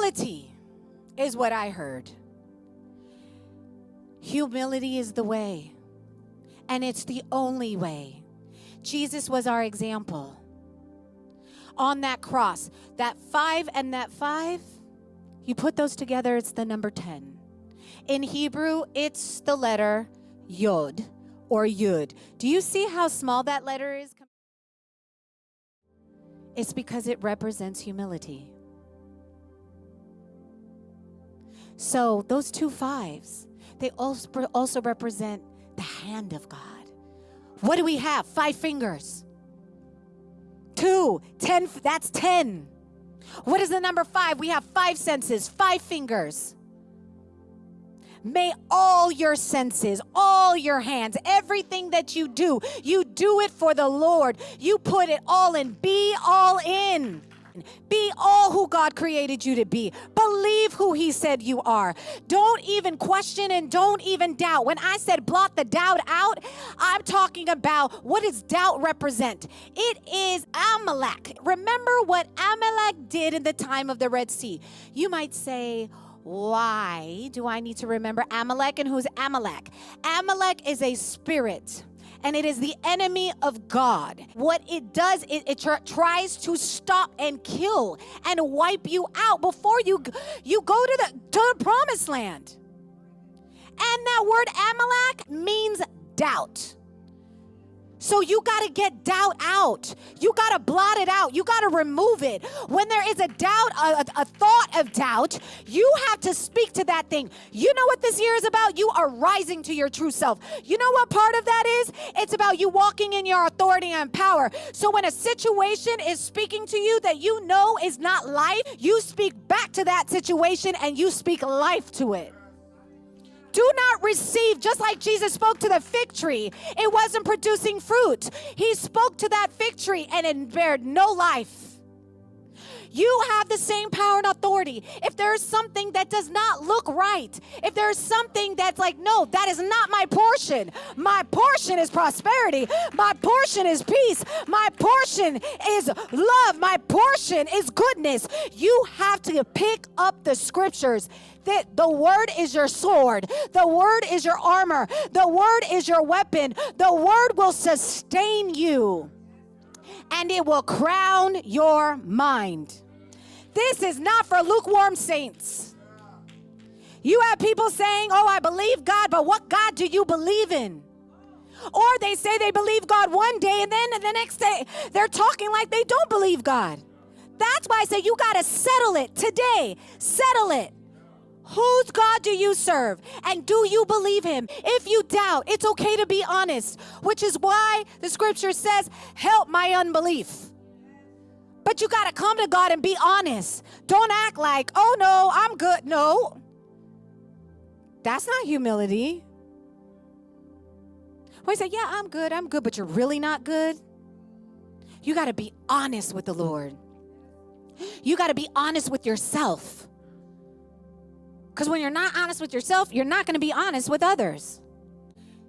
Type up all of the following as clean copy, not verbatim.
Humility is what I heard. Humility is the way, and it's the only way. Jesus was our example. On that cross, that 5 and that 5, you put those together, it's the number 10. In Hebrew, it's the letter Yod or Yud. Do you see how small that letter is? It's because it represents humility. So those 2 5s, they also represent the hand of God. What do we have? 5 fingers. 2, 10, that's 10. What is the number 5? We have 5 senses, 5 fingers. May all your senses, all your hands, everything that you do it for the Lord. You put it all in. Be all in. Be all who God created you to be. Believe who He said you are. Don't even question and don't even doubt. When I said blot the doubt out, I'm talking about, what does doubt represent? It is Amalek. Remember what Amalek did in the time of the Red Sea. You might say, why do I need to remember Amalek? And who's Amalek? Amalek is a spirit, and it is the enemy of God. What it does, it tries to stop and kill and wipe you out before you go to the promised land. And that word Amalek means doubt. So you got to get doubt out. You got to blot it out. You got to remove it. When there is a doubt, a thought of doubt, you have to speak to that thing. You know what this year is about? You are rising to your true self. You know what part of that is? It's about you walking in your authority and power. So when a situation is speaking to you that you know is not life, you speak back to that situation and you speak life to it. Do not receive, just like Jesus spoke to the fig tree. It wasn't producing fruit. He spoke to that fig tree and it bared no life. You have the same power and authority. If there's something that does not look right, if there's something that's like, no, that is not my portion. My portion is prosperity. My portion is peace. My portion is love. My portion is goodness. You have to pick up the scriptures. That the word is your sword. The word is your armor. The word is your weapon. The word will sustain you. And it will crown your mind. This is not for lukewarm saints. You have people saying, oh, I believe God, but what God do you believe in? Or they say they believe God one day, and then the next day they're talking like they don't believe God. That's why I say you got to settle it today. Settle it. Whose God do you serve? And do you believe Him? If you doubt, it's okay to be honest, which is why the scripture says, help my unbelief. But you got to come to God and be honest. Don't act like, oh no, I'm good. No, that's not humility. When you say, yeah, I'm good, but you're really not good. You got to be honest with the Lord. You got to be honest with yourself. Because when you're not honest with yourself, you're not going to be honest with others.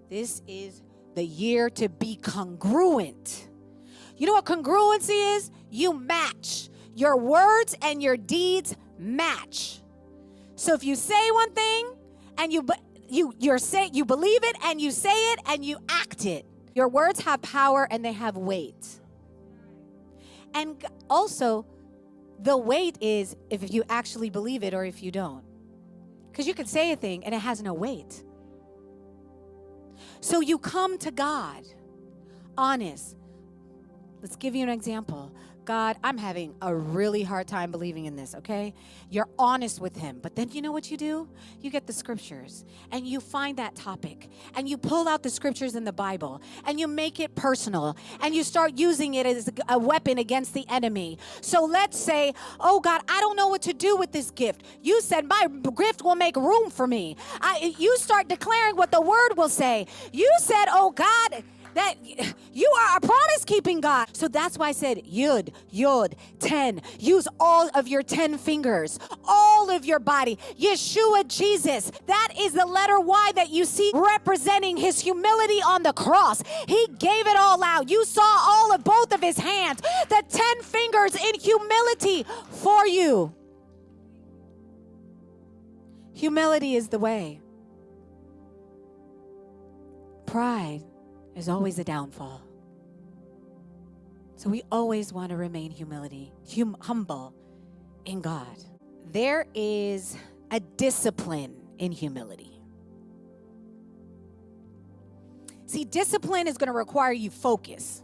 This is the year to be congruent. You know what congruency is? You match. Your words and your deeds match. So if you say one thing and you believe it and you say it and you act it, your words have power and they have weight. And also, the weight is if you actually believe it or if you don't. Because you can say a thing and it has no weight. So you come to God honest. Let's give you an example. God, I'm having a really hard time believing in this, okay? You're honest with Him. But then you know what you do? You get the scriptures and you find that topic and you pull out the scriptures in the Bible and you make it personal and you start using it as a weapon against the enemy. So let's say, oh God, I don't know what to do with this gift. You said my gift will make room for me. You start declaring what the word will say. You said, oh God, that you are a promise-keeping God. So that's why I said Yud, Yod, 10. Use all of your 10 fingers, all of your body. Yeshua, Jesus. That is the letter Y that you see representing His humility on the cross. He gave it all out. You saw all of both of His hands, the 10 fingers in humility for you. Humility is the way. Pride is always a downfall. So we always want to remain humble in God. There is a discipline in humility. See, discipline is going to require you focus.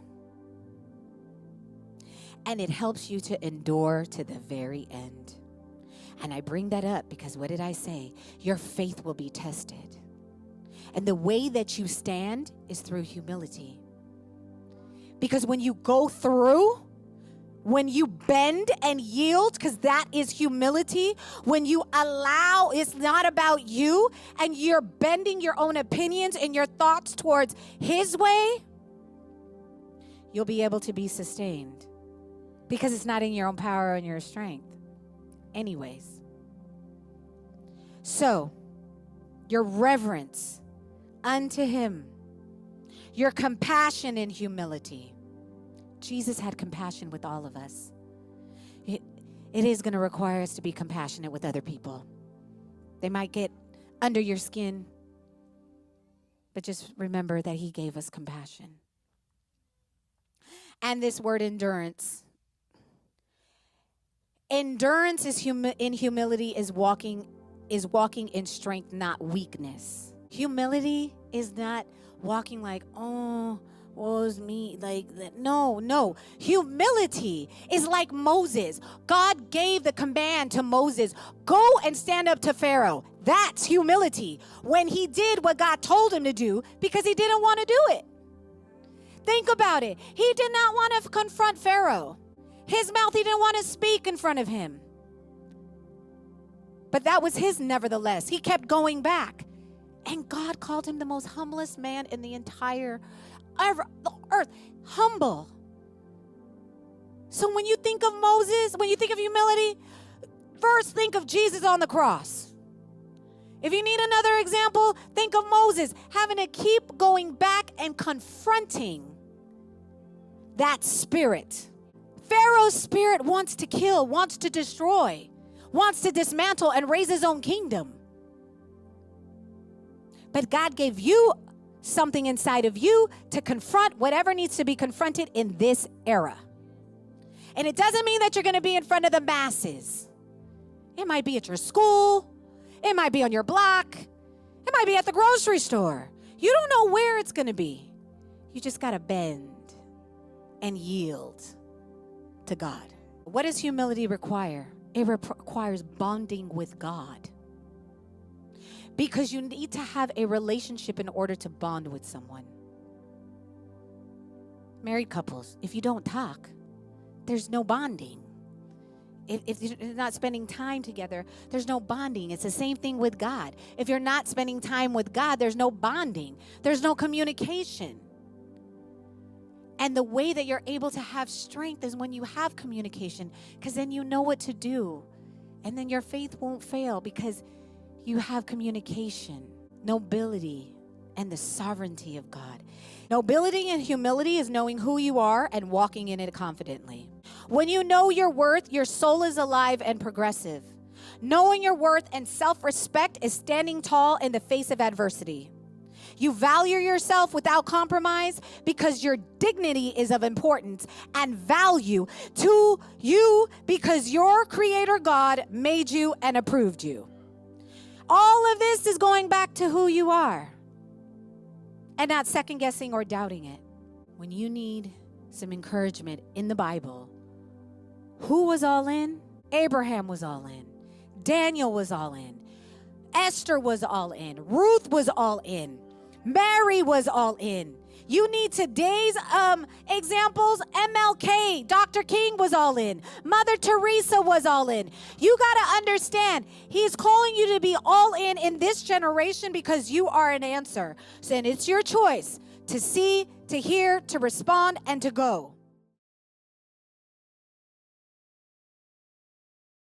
And it helps you to endure to the very end. And I bring that up because what did I say? Your faith will be tested. And the way that you stand is through humility. Because when you go through, when you bend and yield, because that is humility, when you allow, it's not about you, and you're bending your own opinions and your thoughts towards His way, you'll be able to be sustained. Because it's not in your own power and your strength. Anyways. So, your reverence unto Him, your compassion in humility. Jesus had compassion with all of us. It is going to require us to be compassionate with other people. They might get under your skin, but just remember that He gave us compassion. And this word endurance. Endurance in humility is walking in strength, not weakness. Humility is not walking like, oh, woe is me, like that. No. Humility is like Moses. God gave the command to Moses, go and stand up to Pharaoh. That's humility. When he did what God told him to do because he didn't want to do it. Think about it. He did not want to confront Pharaoh. His mouth, he didn't want to speak in front of him. But that was his nevertheless. He kept going back. And God called him the most humblest man in the entire earth. Humble. So when you think of Moses, when you think of humility, first think of Jesus on the cross. If you need another example, think of Moses having to keep going back and confronting that spirit. Pharaoh's spirit wants to kill, wants to destroy, wants to dismantle and raise his own kingdom. But God gave you something inside of you to confront whatever needs to be confronted in this era. And it doesn't mean that you're going to be in front of the masses. It might be at your school. It might be on your block. It might be at the grocery store. You don't know where it's going to be. You just got to bend and yield to God. What does humility require? It requires bonding with God. Because you need to have a relationship in order to bond with someone. Married couples, if you don't talk, there's no bonding. If you're not spending time together, there's no bonding. It's the same thing with God. If you're not spending time with God, there's no bonding. There's no communication. And the way that you're able to have strength is when you have communication, because then you know what to do. And then your faith won't fail because you have communication, nobility, and the sovereignty of God. Nobility and humility is knowing who you are and walking in it confidently. When you know your worth, your soul is alive and progressive. Knowing your worth and self-respect is standing tall in the face of adversity. You value yourself without compromise because your dignity is of importance and value to you because your Creator God made you and approved you. All of this is going back to who you are and not second guessing or doubting it. When you need some encouragement in the Bible, who was all in? Abraham was all in. Daniel was all in. Esther was all in. Ruth was all in. Mary was all in. You need today's examples. MLK, Dr. King was all in. Mother Teresa was all in. You got to understand, He's calling you to be all in this generation because you are an answer. So it's your choice to see, to hear, to respond, and to go.